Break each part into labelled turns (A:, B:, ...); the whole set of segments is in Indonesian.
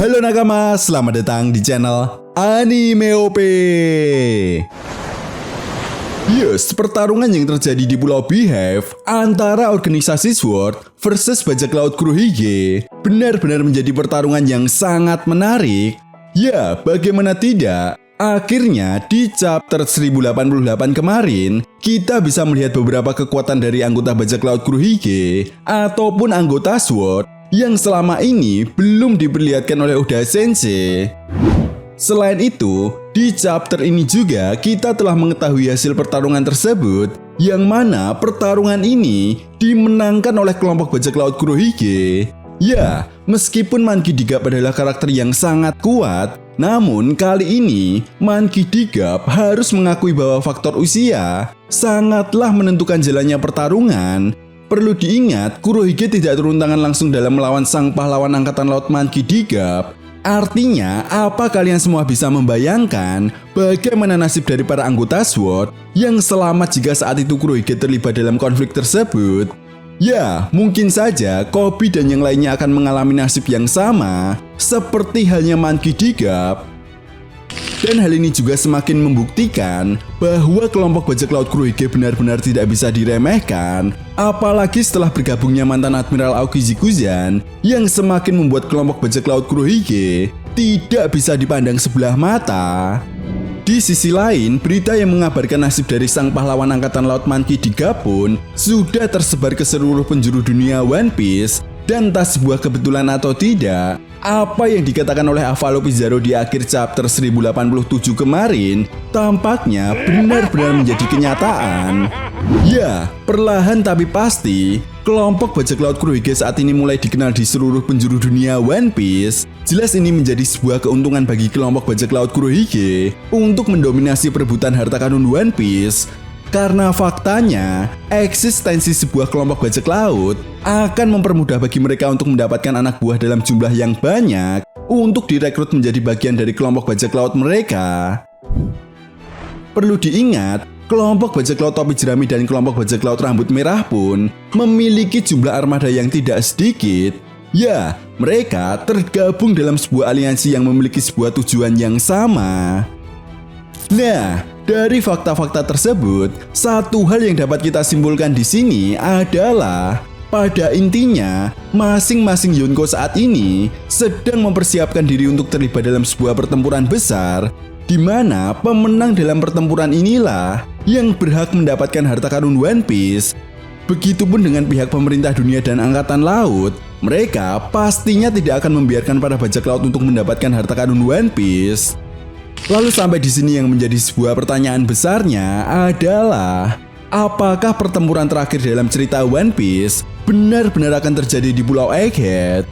A: Halo nakama, selamat datang di channel Anime OP. Yes, pertarungan yang terjadi di Pulau Beehive antara organisasi Sword versus bajak laut Kurohige benar-benar menjadi pertarungan yang sangat menarik. Ya, bagaimana tidak? Akhirnya di chapter 1088 kemarin, kita bisa melihat beberapa kekuatan dari anggota bajak laut Kurohige ataupun anggota Sword yang selama ini belum diperlihatkan oleh Oda Sensei. Selain itu, di chapter ini juga kita telah mengetahui hasil pertarungan tersebut, yang mana pertarungan ini dimenangkan oleh kelompok bajak laut Kurohige. Ya, meskipun Manki Digap adalah karakter yang sangat kuat, namun kali ini Manki Digap harus mengakui bahwa faktor usia sangatlah menentukan jalannya pertarungan. Perlu diingat, Kurohige tidak turun tangan langsung dalam melawan sang pahlawan angkatan laut Manki Digap. Artinya, apa kalian semua bisa membayangkan bagaimana nasib dari para anggota SWORD yang selamat jika saat itu Kurohige terlibat dalam konflik tersebut? Ya, mungkin saja Koby dan yang lainnya akan mengalami nasib yang sama seperti halnya Manki Digap. Dan hal ini juga semakin membuktikan bahwa kelompok bajak laut Kurohige benar-benar tidak bisa diremehkan, apalagi setelah bergabungnya mantan Admiral Aokiji Kuzan yang semakin membuat kelompok bajak laut Kurohige tidak bisa dipandang sebelah mata. Di sisi lain, berita yang mengabarkan nasib dari sang pahlawan angkatan laut Manki Digap pun sudah tersebar ke seluruh penjuru dunia One Piece. Dan entah sebuah kebetulan atau tidak, apa yang dikatakan oleh Avalo Pizarro di akhir chapter 1087 kemarin tampaknya benar-benar menjadi kenyataan. Ya, perlahan tapi pasti, kelompok bajak laut Kurohige saat ini mulai dikenal di seluruh penjuru dunia One Piece. Jelas ini menjadi sebuah keuntungan bagi kelompok bajak laut Kurohige untuk mendominasi perebutan harta karun One Piece. Karena faktanya, eksistensi sebuah kelompok bajak laut akan mempermudah bagi mereka untuk mendapatkan anak buah dalam jumlah yang banyak untuk direkrut menjadi bagian dari kelompok bajak laut mereka. Perlu diingat, kelompok bajak laut topi jerami dan kelompok bajak laut rambut merah pun memiliki jumlah armada yang tidak sedikit. Ya, mereka tergabung dalam sebuah aliansi yang memiliki sebuah tujuan yang sama. Nah, dari fakta-fakta tersebut, satu hal yang dapat kita simpulkan di sini adalah pada intinya, masing-masing Yonko saat ini sedang mempersiapkan diri untuk terlibat dalam sebuah pertempuran besar, di mana pemenang dalam pertempuran inilah yang berhak mendapatkan harta karun One Piece. Begitupun dengan pihak pemerintah dunia dan angkatan laut, mereka pastinya tidak akan membiarkan para bajak laut untuk mendapatkan harta karun One Piece. Lalu sampai di sini yang menjadi sebuah pertanyaan besarnya adalah, apakah pertempuran terakhir dalam cerita One Piece benar-benar akan terjadi di Pulau Egghead?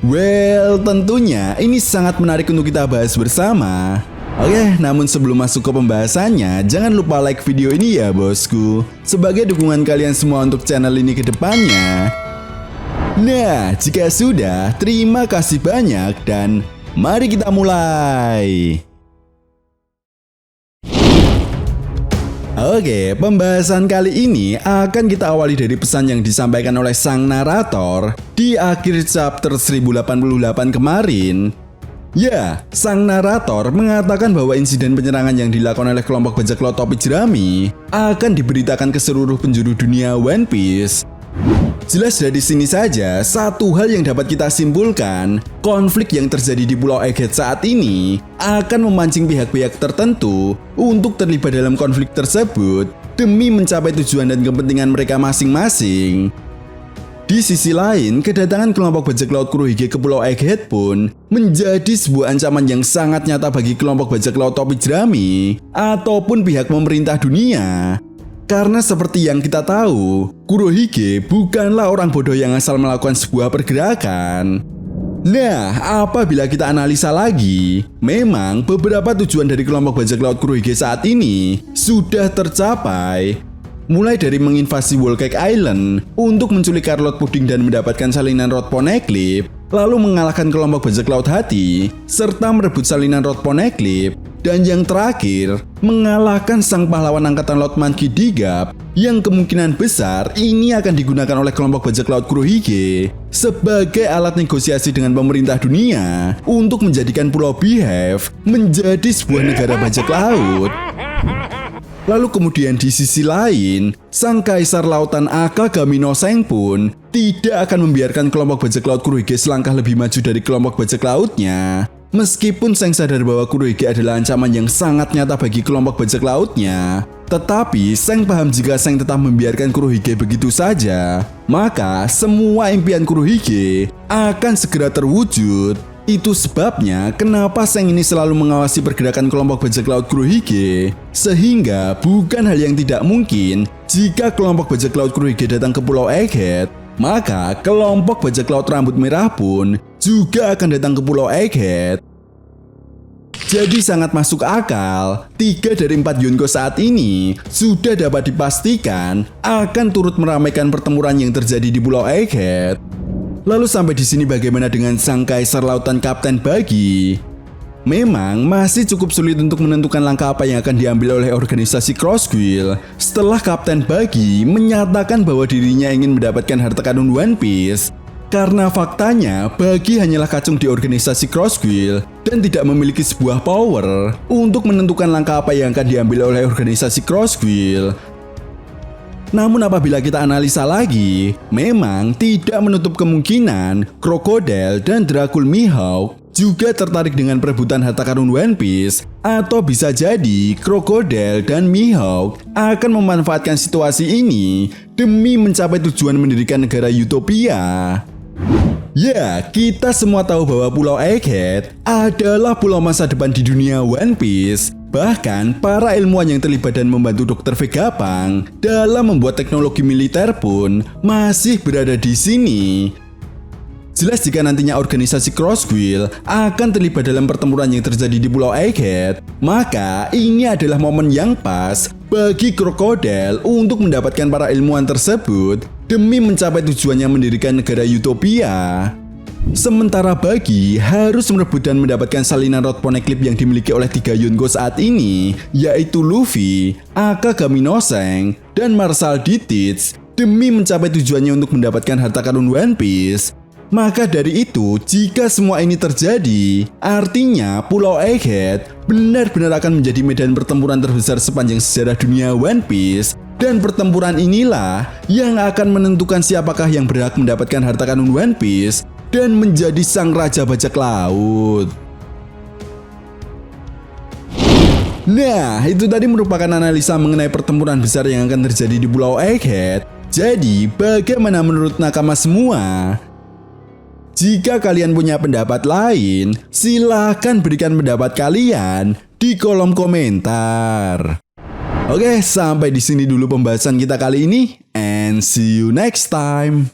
A: Well, tentunya ini sangat menarik untuk kita bahas bersama. Oke, namun sebelum masuk ke pembahasannya, jangan lupa like video ini ya bosku, sebagai dukungan kalian semua untuk channel ini ke depannya. Nah, jika sudah, terima kasih banyak dan mari kita mulai. Oke, pembahasan kali ini akan kita awali dari pesan yang disampaikan oleh sang narator di akhir chapter 1088 kemarin. Ya, sang narator mengatakan bahwa insiden penyerangan yang dilakukan oleh kelompok bajak laut topi jerami akan diberitakan ke seluruh penjuru dunia One Piece. Jelas dari sini saja, satu hal yang dapat kita simpulkan, konflik yang terjadi di Pulau Egghead saat ini akan memancing pihak-pihak tertentu untuk terlibat dalam konflik tersebut demi mencapai tujuan dan kepentingan mereka masing-masing. Di sisi lain, kedatangan kelompok bajak laut Kurohige ke Pulau Egghead pun menjadi sebuah ancaman yang sangat nyata bagi kelompok bajak laut topi jerami ataupun pihak pemerintah dunia. Karena seperti yang kita tahu, Kurohige bukanlah orang bodoh yang asal melakukan sebuah pergerakan. Nah, apabila kita analisa lagi, memang beberapa tujuan dari kelompok bajak laut Kurohige saat ini sudah tercapai. Mulai dari menginvasi Whole Cake Island untuk menculik Carrot Pudding dan mendapatkan salinan Rod Poneglyph, lalu mengalahkan kelompok bajak laut Hati, serta merebut salinan Rod Poneglyph, Dan yang terakhir, mengalahkan sang pahlawan angkatan laut Monkey D. Gap yang kemungkinan besar ini akan digunakan oleh kelompok bajak laut Kurohige sebagai alat negosiasi dengan pemerintah dunia untuk menjadikan Pulau Beehive menjadi sebuah negara bajak laut. Lalu kemudian di sisi lain, sang kaisar lautan Akagami no Seng pun tidak akan membiarkan kelompok bajak laut Kurohige selangkah lebih maju dari kelompok bajak lautnya. Meskipun Seng sadar bahwa Kurohige adalah ancaman yang sangat nyata bagi kelompok bajak lautnya, tetapi Seng paham jika Seng tetap membiarkan Kurohige begitu saja, maka semua impian Kurohige akan segera terwujud. Itu sebabnya kenapa Seng ini selalu mengawasi pergerakan kelompok bajak laut Kurohige, sehingga bukan hal yang tidak mungkin jika kelompok bajak laut Kurohige datang ke Pulau Egghead, maka kelompok bajak laut rambut merah pun juga akan datang ke Pulau Egghead. Jadi sangat masuk akal, 3 dari 4 Yonko saat ini sudah dapat dipastikan akan turut meramaikan pertempuran yang terjadi di Pulau Egghead. Lalu sampai di sini bagaimana dengan sang kaisar lautan Kapten Buggy? Memang masih cukup sulit untuk menentukan langkah apa yang akan diambil oleh organisasi Crossquill setelah Kapten Buggy menyatakan bahwa dirinya ingin mendapatkan harta karun One Piece. Karena faktanya Buggy hanyalah kacung di organisasi Crossquill dan tidak memiliki sebuah power untuk menentukan langkah apa yang akan diambil oleh organisasi Crossquill. Namun apabila kita analisa lagi, memang tidak menutup kemungkinan Crocodile dan Dracul Mihawk juga tertarik dengan perebutan harta karun One Piece, atau bisa jadi Crocodile dan Mihawk akan memanfaatkan situasi ini demi mencapai tujuan mendirikan negara Utopia. Ya, kita semua tahu bahwa Pulau Egghead adalah pulau masa depan di dunia One Piece. Bahkan para ilmuwan yang terlibat dan membantu Dr. Vegapunk dalam membuat teknologi militer pun masih berada di sini. Jelas jika nantinya organisasi Crossquill akan terlibat dalam pertempuran yang terjadi di Pulau Egghead, maka ini adalah momen yang pas bagi Crocodile untuk mendapatkan para ilmuwan tersebut demi mencapai tujuannya mendirikan negara Utopia. Sementara Buggy harus merebut dan mendapatkan salinan Rod Poneglyph yang dimiliki oleh 3 Yonko saat ini, yaitu Luffy, Akagami no Seng, dan Marshal D. Teach demi mencapai tujuannya untuk mendapatkan harta karun One Piece. Maka dari itu, jika semua ini terjadi, artinya Pulau Egghead benar-benar akan menjadi medan pertempuran terbesar sepanjang sejarah dunia One Piece. Dan pertempuran inilah yang akan menentukan siapakah yang berhak mendapatkan harta karun One Piece dan menjadi sang raja bajak laut. Nah, itu tadi merupakan analisa mengenai pertempuran besar yang akan terjadi di Pulau Egghead. Jadi, bagaimana menurut nakama semua? Jika kalian punya pendapat lain, silahkan berikan pendapat kalian di kolom komentar. Oke, sampai di sini dulu pembahasan kita kali ini, and see you next time.